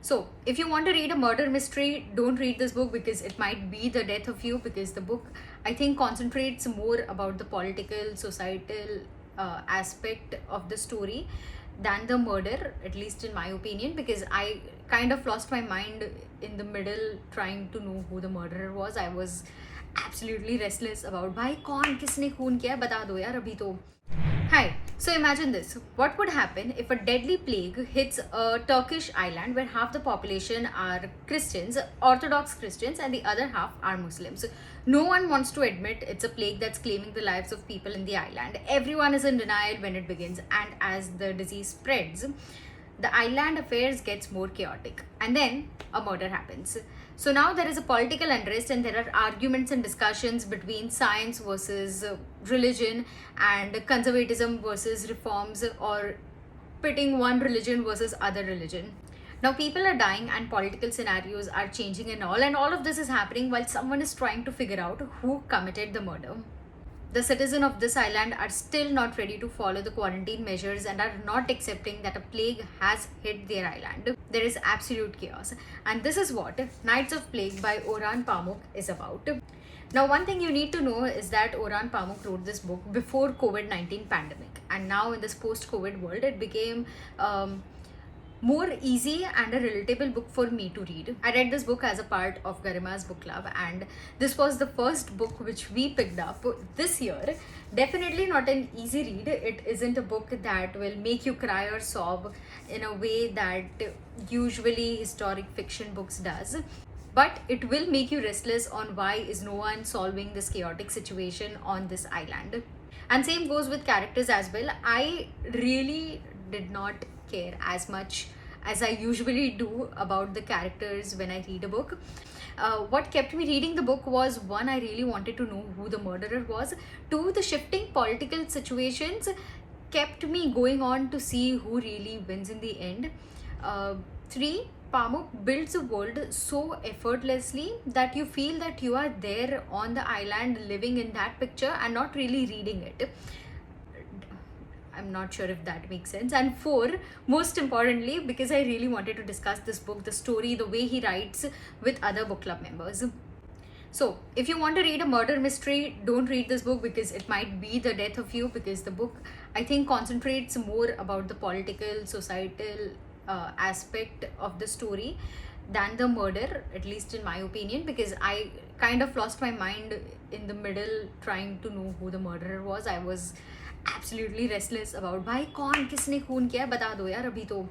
So, if you want to read a murder mystery, don't read this book because it might be the death of you. Because the book, I think, concentrates more about the political, societal aspect of the story than the murder, at least in my opinion. Because I kind of lost my mind in the middle trying to know who the murderer was. I was absolutely restless about भाई कौन किसने खून किया बता दो यार अभी तो. Hi, so imagine this. What would happen if a deadly plague hits a Turkish island where half the population are Christians, Orthodox Christians, and the other half are Muslims? No one wants to admit it's a plague that's claiming the lives of people in the island. Everyone is in denial when it begins, and as the disease spreads, the island affairs gets more chaotic, and then a murder happens. So now there is a political unrest, and there are arguments and discussions between science versus religion, and conservatism versus reforms, or pitting one religion versus other religion. Now people are dying and political scenarios are changing and all of this is happening while someone is trying to figure out who committed the murder. The citizens of this island are still not ready to follow the quarantine measures and are not accepting that a plague has hit their island. There is absolute chaos. And this is what Nights of Plague by Orhan Pamuk is about. Now, one thing you need to know is that Orhan Pamuk wrote this book before COVID-19 pandemic. And now in this post-COVID world, it became more easy and a relatable book for me to read. I read this book as a part of Garima's book club, and this was the first book which we picked up this year. Definitely not an easy read. It isn't a book that will make you cry or sob in a way that usually historic fiction books does, but it will make you restless on why is no one solving this chaotic situation on this island. And same goes with characters as well. I really did not care as much as I usually do about the characters when I read a book. What kept me reading the book was, one, I really wanted to know who the murderer was. Two, the shifting political situations kept me going on to see who really wins in the end. Three, Pamuk builds a world so effortlessly that you feel that you are there on the island living in that picture and not really reading it. I'm not sure if that makes sense. And four, most importantly, because I really wanted to discuss this book, the story, the way he writes with other book club members. So, if you want to read a murder mystery, don't read this book because it might be the death of you. Because the book, I think, concentrates more about the political, societal aspect of the story than the murder, at least in my opinion. Because I kind of lost my mind in the middle trying to know who the murderer was. I was absolutely restless about भाई कौन किसने खून किया बता दो यार अभी तो.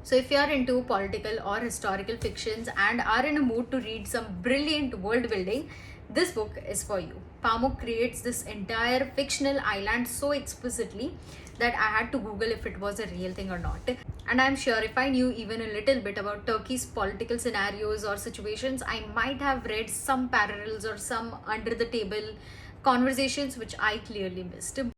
So if you are into political or historical fictions and are in a mood to read some brilliant world building, this book is for you. Pamuk creates this entire fictional island so explicitly that I had to Google if it was a real thing or not. And I'm sure if I knew even a little bit about Turkey's political scenarios or situations, I might have read some parallels or some under the table conversations which I clearly missed.